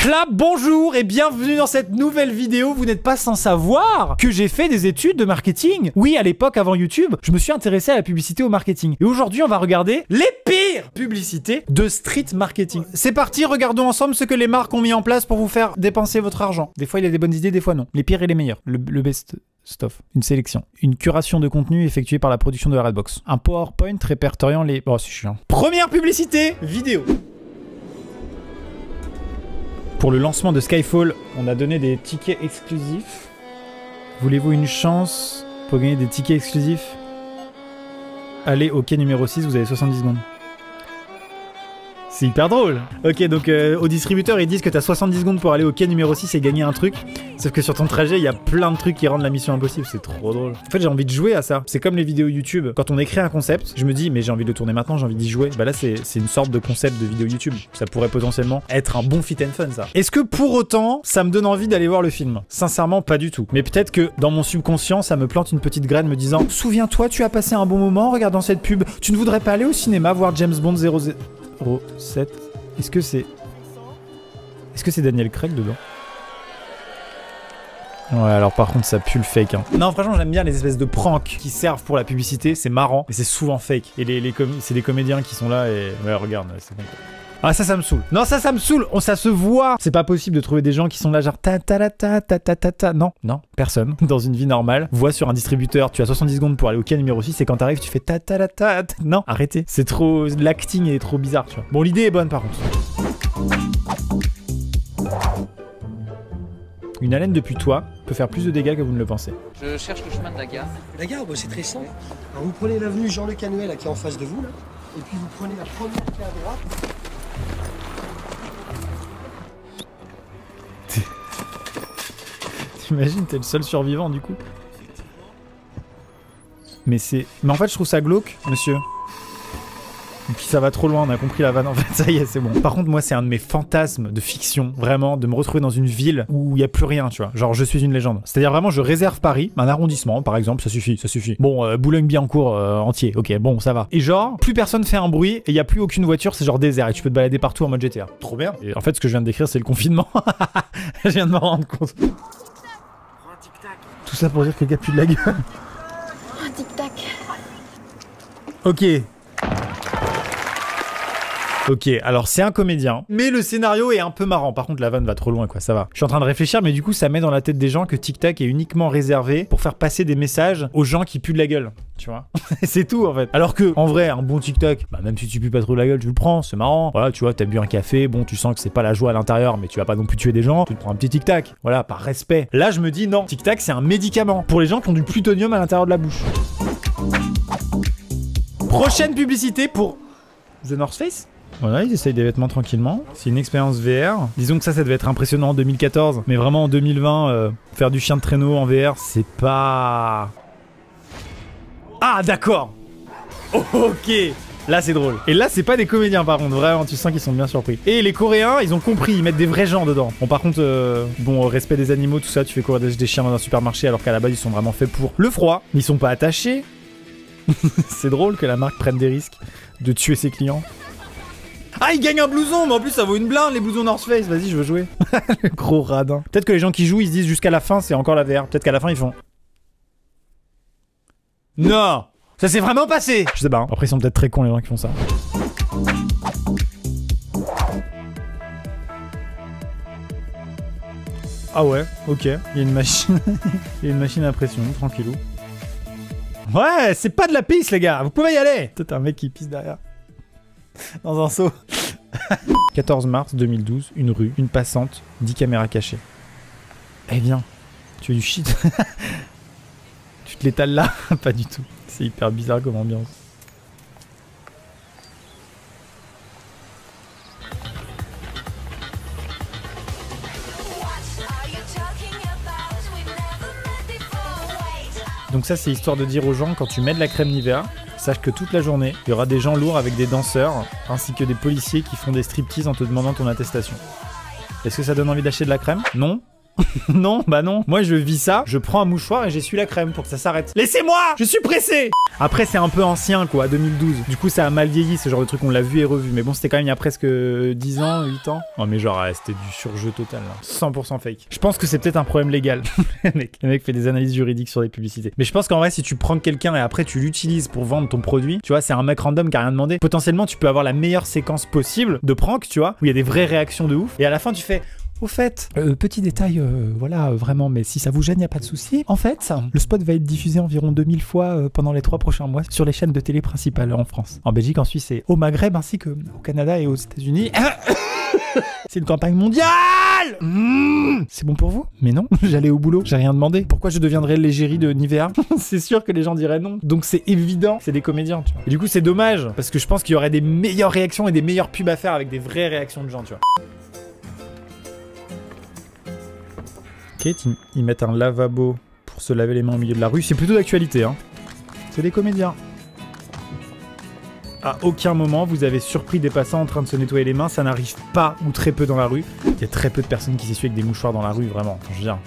Clap, bonjour et bienvenue dans cette nouvelle vidéo. Vous n'êtes pas sans savoir que j'ai fait des études de marketing. Oui, à l'époque, avant YouTube, je me suis intéressé à la publicité au marketing. Et aujourd'hui, on va regarder les pires publicités de street marketing. C'est parti, regardons ensemble ce que les marques ont mis en place pour vous faire dépenser votre argent. Des fois, il y a des bonnes idées, des fois non. Les pires et les meilleurs. Le best stuff. Une sélection. Une curation de contenu effectuée par la production de la Redbox. Un PowerPoint répertoriant les... Oh, c'est chiant. Première publicité vidéo. Pour le lancement de Skyfall, on a donné des tickets exclusifs. Voulez-vous une chance pour gagner des tickets exclusifs? Allez au quai numéro 6, vous avez 70 secondes. C'est hyper drôle. Ok, donc au distributeur, ils disent que t'as 70 secondes pour aller au quai numéro 6 et gagner un truc. Sauf que sur ton trajet, il y a plein de trucs qui rendent la mission impossible. C'est trop drôle. En fait, j'ai envie de jouer à ça. C'est comme les vidéos YouTube. Quand on écrit un concept, je me dis, mais j'ai envie de le tourner maintenant, j'ai envie d'y jouer. Bah là, c'est une sorte de concept de vidéo YouTube. Ça pourrait potentiellement être un bon fit and fun, ça. Est-ce que pour autant, ça me donne envie d'aller voir le film? Sincèrement, pas du tout. Mais peut-être que dans mon subconscient, ça me plante une petite graine me disant, souviens-toi, tu as passé un bon moment en regardant cette pub. Tu ne voudrais pas aller au cinéma voir James Bond 007? Est-ce que c'est Daniel Craig dedans? Ouais, alors par contre ça pue le fake, hein. Non, franchement j'aime bien les espèces de pranks qui servent pour la publicité, c'est marrant, mais c'est souvent fake. Et c'est des comédiens qui sont là et... Ouais, regarde, c'est bon quoi. Ah, ça me saoule. Non, ça me saoule. Ça se voit. C'est pas possible de trouver des gens qui sont là genre ta ta ta ta ta ta ta ta. Non, personne. Dans une vie normale, voit sur un distributeur, tu as 70 secondes pour aller au quai numéro 6 et quand t'arrives, tu fais ta ta ta ta ta. Non, arrêtez. C'est trop... L'acting est trop bizarre, tu vois. Bon, l'idée est bonne par contre. Une haleine depuis toi peut faire plus de dégâts que vous ne le pensez. Je cherche le chemin de la gare. La gare, bah, c'est très simple. Alors, vous prenez l'avenue Jean-Le Canuet là, qui est en face de vous, là, et puis vous prenez la première qui est à droite. T'imagines, t'es le seul survivant du coup. Mais en fait, je trouve ça glauque, monsieur. Et puis ça va trop loin, on a compris la vanne, en fait, ça y est, c'est bon. Par contre, moi, c'est un de mes fantasmes de fiction, vraiment, de me retrouver dans une ville où il n'y a plus rien, tu vois. Genre, je suis une légende. C'est-à-dire vraiment, je réserve Paris, un arrondissement, par exemple, ça suffit. Bon, Boulogne-Billancourt entier, ok, bon, ça va. Et genre, plus personne fait un bruit, et il n'y a plus aucune voiture, c'est genre désert, et tu peux te balader partout en mode GTA. Trop bien. Et en fait, ce que je viens de décrire, c'est le confinement. Je viens de m'en rendre compte. Tout ça pour dire que le gars pue de la gueule. Un tic-tac. Ok, alors c'est un comédien, mais le scénario est un peu marrant. Par contre, la vanne va trop loin, quoi, ça va. Je suis en train de réfléchir, mais du coup, ça met dans la tête des gens que TikTok est uniquement réservé pour faire passer des messages aux gens qui puent de la gueule, tu vois. C'est tout, en fait. Alors que, en vrai, un bon TikTok, bah, même si tu pues pas trop de la gueule, tu le prends, c'est marrant. Voilà, tu vois, t'as bu un café, bon, tu sens que c'est pas la joie à l'intérieur, mais tu vas pas non plus tuer des gens, tu te prends un petit tic-tac. Voilà, par respect. Là, je me dis, non, TikTok, c'est un médicament pour les gens qui ont du plutonium à l'intérieur de la bouche. Prochaine publicité pour The North Face. Voilà, ils essayent des vêtements tranquillement. C'est une expérience VR. Disons que ça devait être impressionnant en 2014. Mais vraiment en 2020, faire du chien de traîneau en VR, c'est pas... Ah, d'accord. Ok. Là, c'est drôle. Et là, c'est pas des comédiens, par contre. Vraiment, tu sens qu'ils sont bien surpris. Et les Coréens, ils ont compris. Ils mettent des vrais gens dedans. Bon, par contre, bon, respect des animaux, tout ça. Tu fais courir des chiens dans un supermarché alors qu'à la base, ils sont vraiment faits pour le froid. Ils sont pas attachés. C'est drôle que la marque prenne des risques de tuer ses clients. Ah, il gagne un blouson, mais en plus ça vaut une blinde les blousons North Face. Vas-y, je veux jouer. Le gros radin. Peut-être que les gens qui jouent, ils se disent jusqu'à la fin, c'est encore la VR. Peut-être qu'à la fin, ils font... Non, ça s'est vraiment passé. Je sais pas, hein. Après, ils sont peut-être très cons les gens qui font ça. Ah ouais, ok. Il y a une machine. Il y a une machine à pression, tranquillou. Ouais, c'est pas de la pisse, les gars. Vous pouvez y aller. Peut-être un mec qui pisse derrière. Dans un seau. 14 mars 2012, une rue, une passante, 10 caméras cachées. Eh bien, tu veux du shit? Tu te l'étales là? Pas du tout. C'est hyper bizarre comme ambiance. Donc ça, c'est histoire de dire aux gens, quand tu mets de la crème Nivea, sache que toute la journée, il y aura des gens lourds avec des danseurs, ainsi que des policiers qui font des striptease en te demandant ton attestation. Est-ce que ça donne envie d'acheter de la crème? Non? Non, bah non. Moi, je vis ça, je prends un mouchoir et j'essuie la crème pour que ça s'arrête. Laissez-moi! Je suis pressé! Après, c'est un peu ancien, quoi, 2012. Du coup, ça a mal vieilli, ce genre de truc, on l'a vu et revu. Mais bon, c'était quand même il y a presque 10 ans, 8 ans. Oh, mais genre, c'était du surjeu total, là. 100% fake. Je pense que c'est peut-être un problème légal. Le mec fait des analyses juridiques sur les publicités. Mais je pense qu'en vrai, si tu prends quelqu'un et après tu l'utilises pour vendre ton produit, tu vois, c'est un mec random qui a rien demandé. Potentiellement, tu peux avoir la meilleure séquence possible de prank, tu vois, où il y a des vraies réactions de ouf. Et à la fin, tu fais... Au fait, petit détail, voilà, vraiment, mais si ça vous gêne, y a pas de souci. En fait, le spot va être diffusé environ 2000 fois pendant les 3 prochains mois sur les chaînes de télé principales en France, en Belgique, en Suisse et au Maghreb, ainsi que au Canada et aux États-Unis. C'est une campagne mondiale. C'est bon pour vous? Mais non, j'allais au boulot, j'ai rien demandé. Pourquoi je deviendrais l'égérie de Nivea? C'est sûr que les gens diraient non. Donc c'est évident, c'est des comédiens, tu vois. Et du coup, c'est dommage, parce que je pense qu'il y aurait des meilleures réactions et des meilleures pubs à faire avec des vraies réactions de gens, tu vois. Ils mettent un lavabo pour se laver les mains au milieu de la rue. C'est plutôt d'actualité, hein. C'est des comédiens. À aucun moment, vous avez surpris des passants en train de se nettoyer les mains. Ça n'arrive pas ou très peu dans la rue. Il y a très peu de personnes qui s'essuient avec des mouchoirs dans la rue, vraiment. Enfin, je veux dire...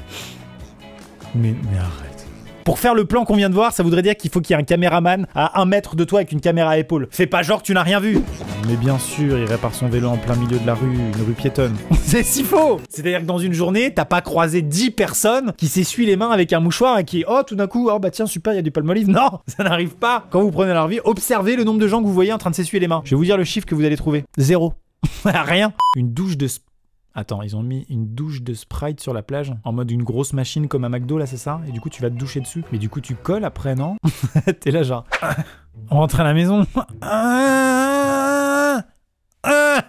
Mais arrête. Pour faire le plan qu'on vient de voir, ça voudrait dire qu'il faut qu'il y ait un caméraman à 1 mètre de toi avec une caméra à épaule. Fais pas genre que tu n'as rien vu. Mais bien sûr, il répare son vélo en plein milieu de la rue, une rue piétonne. C'est si faux. C'est-à-dire que dans une journée, t'as pas croisé 10 personnes qui s'essuient les mains avec un mouchoir et qui, oh, tout d'un coup, oh bah tiens, super, il y a du palmolive. Non, ça n'arrive pas. Quand vous prenez leur vie, observez le nombre de gens que vous voyez en train de s'essuyer les mains. Je vais vous dire le chiffre que vous allez trouver. 0. Rien. Une douche de... Attends, ils ont mis une douche de Sprite sur la plage, en mode une grosse machine comme à McDo, là, c'est ça? Et du coup, tu vas te doucher dessus. Mais du coup, tu colles après, non? T'es là, genre... On rentre à la maison.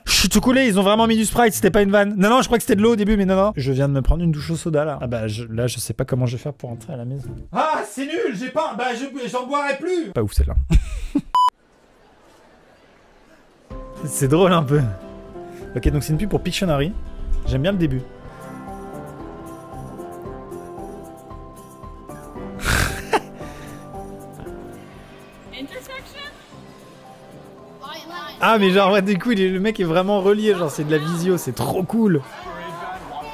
Je suis tout coulé, ils ont vraiment mis du Sprite, c'était pas une vanne. Non, je crois que c'était de l'eau au début, mais non. Je viens de me prendre une douche au soda, là. Ah bah, là, je sais pas comment je vais faire pour rentrer à la maison. Ah, c'est nul, j'ai pas... Bah, j'en boirai plus. Pas ouf, celle-là. C'est drôle, un peu. Ok, donc c'est une pub pour Pictionary. J'aime bien le début. Ah mais genre ouais, du coup le mec est vraiment relié, genre c'est de la visio, c'est trop cool.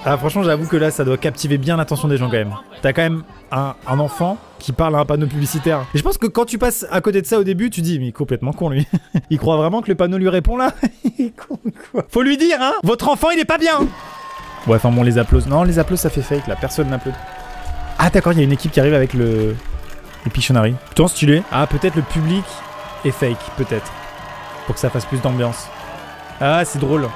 Ah franchement j'avoue que là ça doit captiver bien l'attention des gens quand même. T'as quand même un enfant qui parle à un panneau publicitaire. Et je pense que quand tu passes à côté de ça au début, tu dis mais il est complètement con lui. Il croit vraiment que le panneau lui répond là. Il est con quoi. Faut lui dire hein, votre enfant il est pas bien. Ouais enfin bon les applauses. Non les applauses ça fait fake là, personne n'applaudit. Ah d'accord, il y a une équipe qui arrive avec le Pictionary. Plutôt stylé. Ah peut-être le public est fake, peut-être. Pour que ça fasse plus d'ambiance. Ah c'est drôle.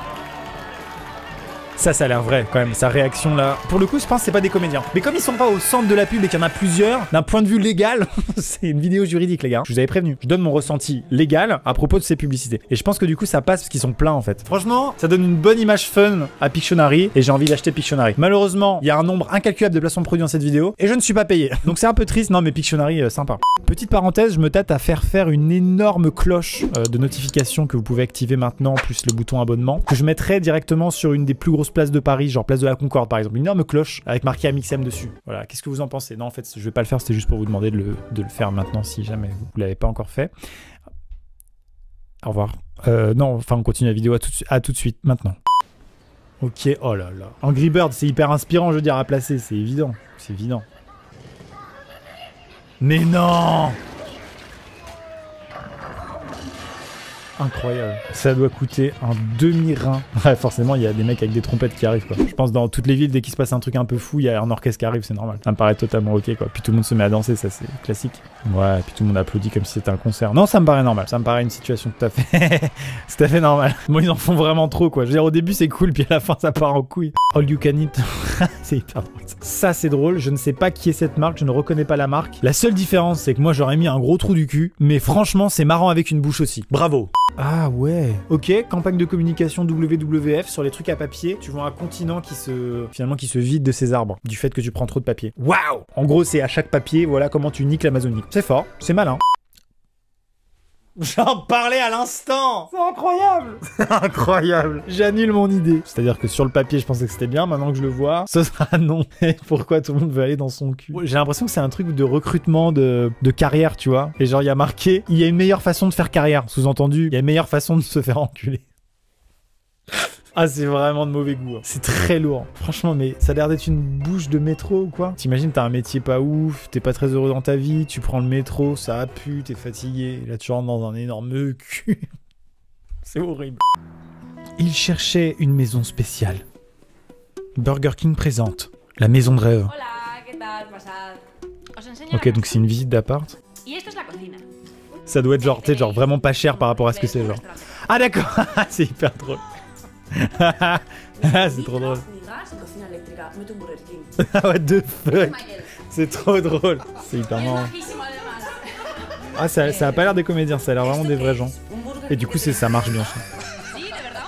Ça a l'air vrai quand même, sa réaction là. Pour le coup, je pense que c'est pas des comédiens. Mais comme ils sont pas au centre de la pub et qu'il y en a plusieurs, d'un point de vue légal, c'est une vidéo juridique les gars. Je vous avais prévenu. Je donne mon ressenti légal à propos de ces publicités. Et je pense que du coup ça passe parce qu'ils sont pleins en fait. Franchement, ça donne une bonne image fun à Pictionary et j'ai envie d'acheter Pictionary. Malheureusement, il y a un nombre incalculable de placements de produits dans cette vidéo et je ne suis pas payé. Donc c'est un peu triste. Non mais Pictionary, sympa. Petite parenthèse, je me tâte à faire une énorme cloche de notification que vous pouvez activer maintenant, plus le bouton abonnement, que je mettrai directement sur une des plus grosses places de Paris, genre place de la Concorde par exemple, une énorme cloche avec marqué Amixem dessus. Voilà, qu'est-ce que vous en pensez? Non en fait je vais pas le faire, c'était juste pour vous demander de le faire maintenant si jamais vous l'avez pas encore fait. Au revoir. Non, enfin on continue la vidéo à tout de suite, maintenant. Ok, oh là là. Angry Bird, c'est hyper inspirant je veux dire à placer, c'est évident. C'est évident. Mais non! Incroyable. Ça doit coûter un demi-rein. Ouais, forcément, il y a des mecs avec des trompettes qui arrivent, quoi. Je pense dans toutes les villes, dès qu'il se passe un truc un peu fou, il y a un orchestre qui arrive, c'est normal. Ça me paraît totalement ok, quoi. Puis tout le monde se met à danser, ça c'est classique. Ouais, puis tout le monde applaudit comme si c'était un concert. Non, ça me paraît normal. Ça me paraît une situation tout à fait normale. Bon, ils en font vraiment trop, quoi. Je veux dire, au début, c'est cool, puis à la fin, ça part en couille. All you can eat. C'est hyper drôle. Ça, c'est drôle. Je ne sais pas qui est cette marque, je ne reconnais pas la marque. La seule différence, c'est que moi, j'aurais mis un gros trou du cul, mais franchement, c'est marrant avec une bouche aussi. Bravo. Ah ouais. Ok, campagne de communication WWF sur les trucs à papier. Tu vois un continent qui se vide de ses arbres du fait que tu prends trop de papier. Waouh. En gros, c'est à chaque papier, voilà comment tu niques l'Amazonie. C'est fort, c'est malin. J'en parlais à l'instant. C'est incroyable. C'est incroyable. J'annule mon idée. C'est-à-dire que sur le papier, je pensais que c'était bien. Maintenant que je le vois, ce sera non. Pourquoi tout le monde veut aller dans son cul? J'ai l'impression que c'est un truc de recrutement de carrière, tu vois. Et genre, il y a marqué, il y a une meilleure façon de faire carrière. Sous-entendu, il y a une meilleure façon de se faire enculer. Ah, c'est vraiment de mauvais goût. Hein. C'est très lourd. Franchement, mais ça a l'air d'être une bouche de métro ou quoi. T'imagines, t'as un métier pas ouf, t'es pas très heureux dans ta vie, tu prends le métro, ça pue, t'es fatigué. Là, tu rentres dans un énorme cul. C'est horrible. Il cherchait une maison spéciale. Burger King présente la maison de rêve. Ok, donc c'est une visite d'appart. Ça doit être genre, tu sais, genre vraiment pas cher par rapport à ce que c'est, genre. Ah d'accord, c'est hyper drôle. C'est trop drôle. What the fuck. C'est trop drôle. C'est hyper marrant. Ah, ça a pas l'air des comédiens, ça a l'air vraiment des vrais gens. Et du coup, ça marche bien.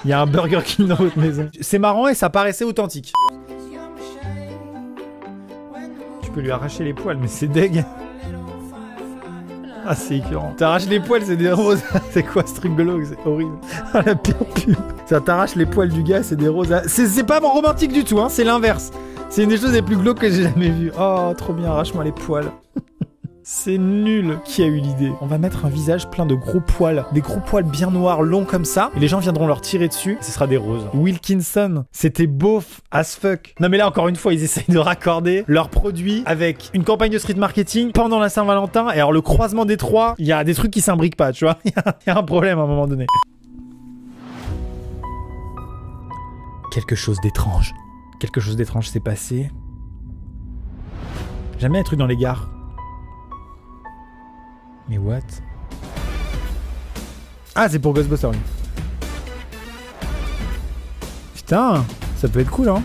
Il y a un Burger King dans votre maison. C'est marrant et ça paraissait authentique. Tu peux lui arracher les poils, mais c'est deg. Ah, c'est écœurant. T'arraches les poils, c'est des roses. C'est quoi ce truc glauque? C'est horrible. Ah, la pire pub. Ça t'arrache les poils du gars, c'est des roses. C'est pas romantique du tout, hein. C'est l'inverse. C'est une des choses les plus glauques que j'ai jamais vues. Oh, trop bien, arrache-moi les poils. C'est nul. Qui a eu l'idée? On va mettre un visage plein de gros poils. Des gros poils bien noirs, longs comme ça. Et les gens viendront leur tirer dessus. Et ce sera des roses. Wilkinson, c'était beauf as fuck. Non mais là, encore une fois, ils essayent de raccorder leurs produits avec une campagne de street marketing pendant la Saint-Valentin. Et alors, le croisement des trois, il y a des trucs qui s'imbriquent pas, tu vois. Il y a un problème à un moment donné. Quelque chose d'étrange. Quelque chose d'étrange s'est passé. J'aime bien les trucs dans les gares. Mais what? Ah, c'est pour Ghostbusters. Putain, ça peut être cool, hein.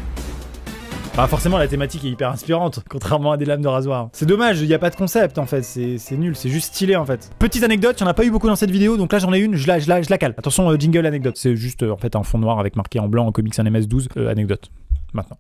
Bah forcément, la thématique est hyper inspirante, contrairement à des lames de rasoir. C'est dommage, il n'y a pas de concept, en fait. C'est nul, c'est juste stylé, en fait. Petite anecdote, il n'y en a pas eu beaucoup dans cette vidéo, donc là, j'en ai une, je la cale. Attention, jingle anecdote. C'est juste, en fait, un fond noir avec marqué en blanc en comics MS12, anecdote. Maintenant.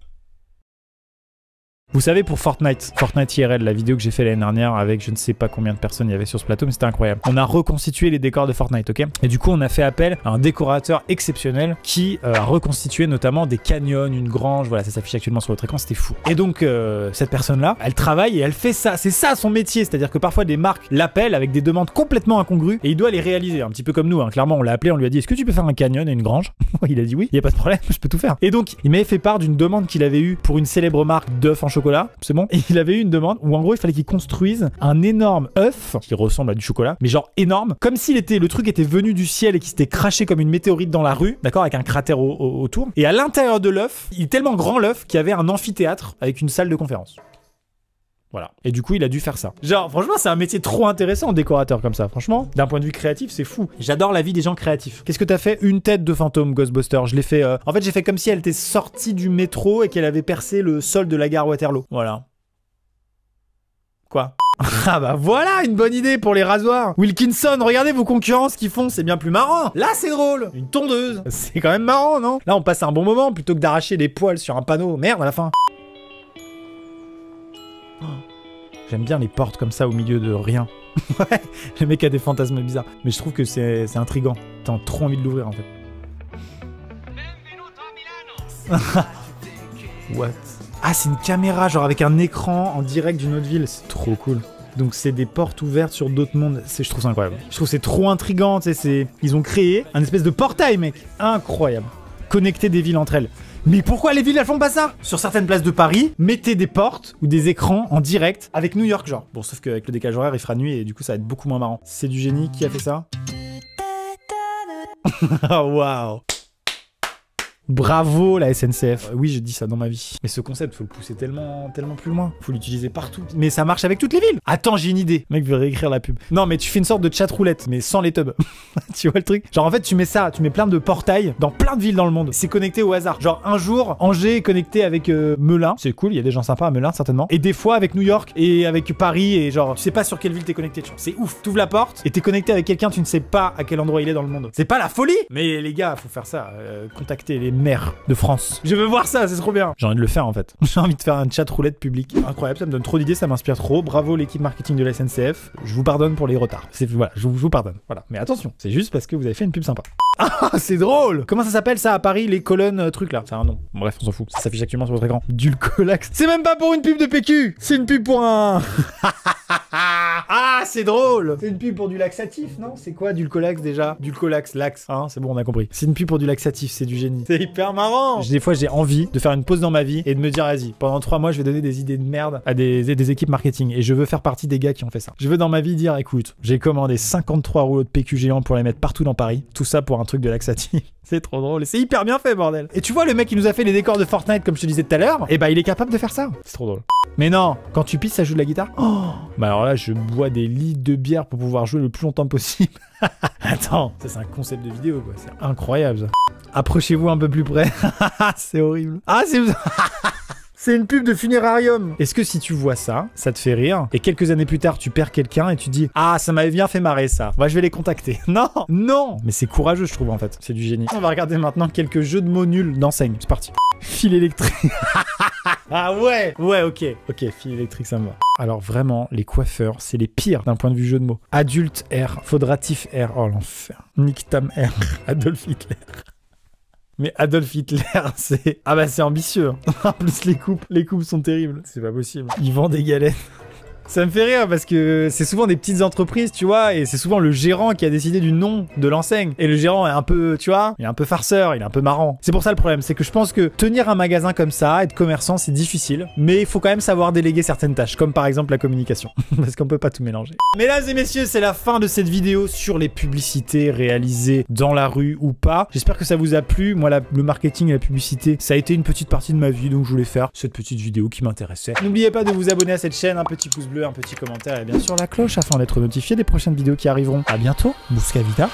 Vous savez, pour Fortnite IRL, la vidéo que j'ai fait l'année dernière avec je ne sais pas combien de personnes il y avait sur ce plateau, mais c'était incroyable. On a reconstitué les décors de Fortnite, ok? Et du coup, on a fait appel à un décorateur exceptionnel qui a reconstitué notamment des canyons, une grange, voilà, ça s'affiche actuellement sur votre écran, c'était fou. Et donc, cette personne-là, elle travaille et elle fait ça, c'est ça son métier, c'est-à-dire que parfois des marques l'appellent avec des demandes complètement incongrues et il doit les réaliser, un petit peu comme nous, hein. Clairement, on l'a appelé, on lui a dit, est-ce que tu peux faire un canyon et une grange? Il a dit oui, il n'y a pas de problème, je peux tout faire. Et donc, il m'avait fait part d'une demande qu'il avait eue pour une célèbre marque d'œufs en chocolat, c'est bon? Et il avait eu une demande où en gros il fallait qu'il construise un énorme œuf qui ressemble à du chocolat, mais genre énorme, comme s'il était, le truc était venu du ciel et qu'il s'était craché comme une météorite dans la rue, d'accord, avec un cratère autour. Et à l'intérieur de l'œuf, il est tellement grand l'œuf qu'il y avait un amphithéâtre avec une salle de conférence. Voilà. Et du coup, il a dû faire ça. Genre, franchement, c'est un métier trop intéressant, décorateur comme ça. Franchement, d'un point de vue créatif, c'est fou. J'adore la vie des gens créatifs. Qu'est-ce que t'as fait? Une tête de fantôme Ghostbuster. Je l'ai fait. En fait, j'ai fait comme si elle était sortie du métro et qu'elle avait percé le sol de la gare Waterloo. Voilà. Quoi? Ah bah voilà une bonne idée pour les rasoirs. Wilkinson, regardez vos concurrents ce qu'ils font, c'est bien plus marrant. Là c'est drôle, une tondeuse. C'est quand même marrant, non? Là on passe un bon moment plutôt que d'arracher des poils sur un panneau. Merde à la fin. Oh. J'aime bien les portes comme ça au milieu de rien. Ouais, le mec a des fantasmes bizarres. Mais je trouve que c'est intriguant. T'as trop envie de l'ouvrir en fait. What? Ah, c'est une caméra, genre avec un écran en direct d'une autre ville. C'est trop cool. Donc c'est des portes ouvertes sur d'autres mondes. Je trouve ça incroyable. Je trouve c'est trop intriguant. Ils ont créé un espèce de portail, mec. Incroyable. Connecter des villes entre elles. Mais pourquoi les villes elles font pas ça? Sur certaines places de Paris, mettez des portes ou des écrans en direct avec New York, genre. Bon, sauf qu'avec le décalage horaire, il fera nuit et du coup ça va être beaucoup moins marrant. C'est du génie. Qui a fait ça? Oh, waouh. Bravo la SNCF. Oui, je dis ça dans ma vie. Mais ce concept, faut le pousser tellement plus loin. Faut l'utiliser partout. Mais ça marche avec toutes les villes. Attends, j'ai une idée. Le mec veut réécrire la pub. Non, mais tu fais une sorte de chat roulette, mais sans les tubs. Tu vois le truc? Genre en fait, tu mets plein de portails dans plein de villes dans le monde. C'est connecté au hasard. Genre un jour, Angers est connecté avec Melun. C'est cool, il y a des gens sympas à Melun certainement. Et des fois avec New York et avec Paris et genre, tu sais pas sur quelle ville t'es connecté. C'est ouf. T'ouvres la porte et t'es connecté avec quelqu'un, tu ne sais pas à quel endroit il est dans le monde. C'est pas la folie? Mais les gars, faut faire ça. Contacter les maires de France. Je veux voir ça, c'est trop bien. J'ai envie de le faire en fait. J'ai envie de faire un chat roulette public. Incroyable, ça me donne trop d'idées, ça m'inspire trop. Bravo l'équipe marketing de la SNCF. Je vous pardonne pour les retards. Voilà, je vous pardonne. Voilà. Mais attention, c'est juste parce que vous avez fait une pub sympa. Ah, c'est drôle. Comment ça s'appelle ça à Paris, les colonnes trucs là? C'est un nom. Bref, on s'en fout. Ça s'affiche actuellement sur votre écran. Dulcolax. C'est même pas pour une pub de PQ. C'est une pub pour un... Ah, c'est drôle. C'est une pub pour du laxatif, non? C'est quoi Dulcolax déjà? Dulcolax, lax, hein, c'est bon, on a compris. C'est une pub pour du laxatif, c'est du génie. C'est hyper marrant. Des fois, j'ai envie de faire une pause dans ma vie et de me dire, vas-y, pendant 3 mois, je vais donner des idées de merde à des équipes marketing. Et je veux faire partie des gars qui ont fait ça. Je veux dans ma vie dire, écoute, j'ai commandé 53 rouleaux de PQ géants pour les mettre partout dans Paris. Tout ça pour un truc de laxatif. C'est trop drôle et c'est hyper bien fait, bordel. Et tu vois, le mec qui nous a fait les décors de Fortnite, comme je te disais tout à l'heure, et bah il est capable de faire ça. C'est trop drôle. Mais non, quand tu pisses, ça joue de la guitare. Oh, bah alors là, je bois des litres de bière pour pouvoir jouer le plus longtemps possible. Attends, ça c'est un concept de vidéo, quoi. C'est incroyable, ça. Approchez-vous un peu plus près. C'est horrible. Ah, c'est... C'est une pub de funérarium. Est-ce que si tu vois ça, ça te fait rire, et quelques années plus tard, tu perds quelqu'un et tu dis « Ah, ça m'avait bien fait marrer, ça. Bah, je vais les contacter. » Non, non. Mais c'est courageux, je trouve, en fait. C'est du génie. On va regarder maintenant quelques jeux de mots nuls d'enseigne. C'est parti. Fil électrique. Ah ouais. Ouais, ok. Ok, fil électrique, ça me va. Alors vraiment, les coiffeurs, c'est les pires d'un point de vue jeu de mots. Adulte R, faudratif R. Oh, l'enfer. Nick Tam R. Adolf Hitler. Mais Adolf Hitler, c'est... Ah bah c'est ambitieux. En plus, les coupes sont terribles. C'est pas possible. Ils vendent des galettes. Ça me fait rire parce que c'est souvent des petites entreprises, tu vois, et c'est souvent le gérant qui a décidé du nom de l'enseigne. Et le gérant est un peu, tu vois, il est un peu farceur, il est un peu marrant. C'est pour ça le problème, c'est que je pense que tenir un magasin comme ça, être commerçant, c'est difficile, mais il faut quand même savoir déléguer certaines tâches, comme par exemple la communication, parce qu'on peut pas tout mélanger. Mesdames et messieurs, c'est la fin de cette vidéo sur les publicités réalisées dans la rue ou pas. J'espère que ça vous a plu. Moi, le marketing et la publicité, ça a été une petite partie de ma vie, donc je voulais faire cette petite vidéo qui m'intéressait. N'oubliez pas de vous abonner à cette chaîne, un petit pouce bleu, un petit commentaire et bien sûr la cloche afin d'être notifié des prochaines vidéos qui arriveront. À bientôt, Busca Vida.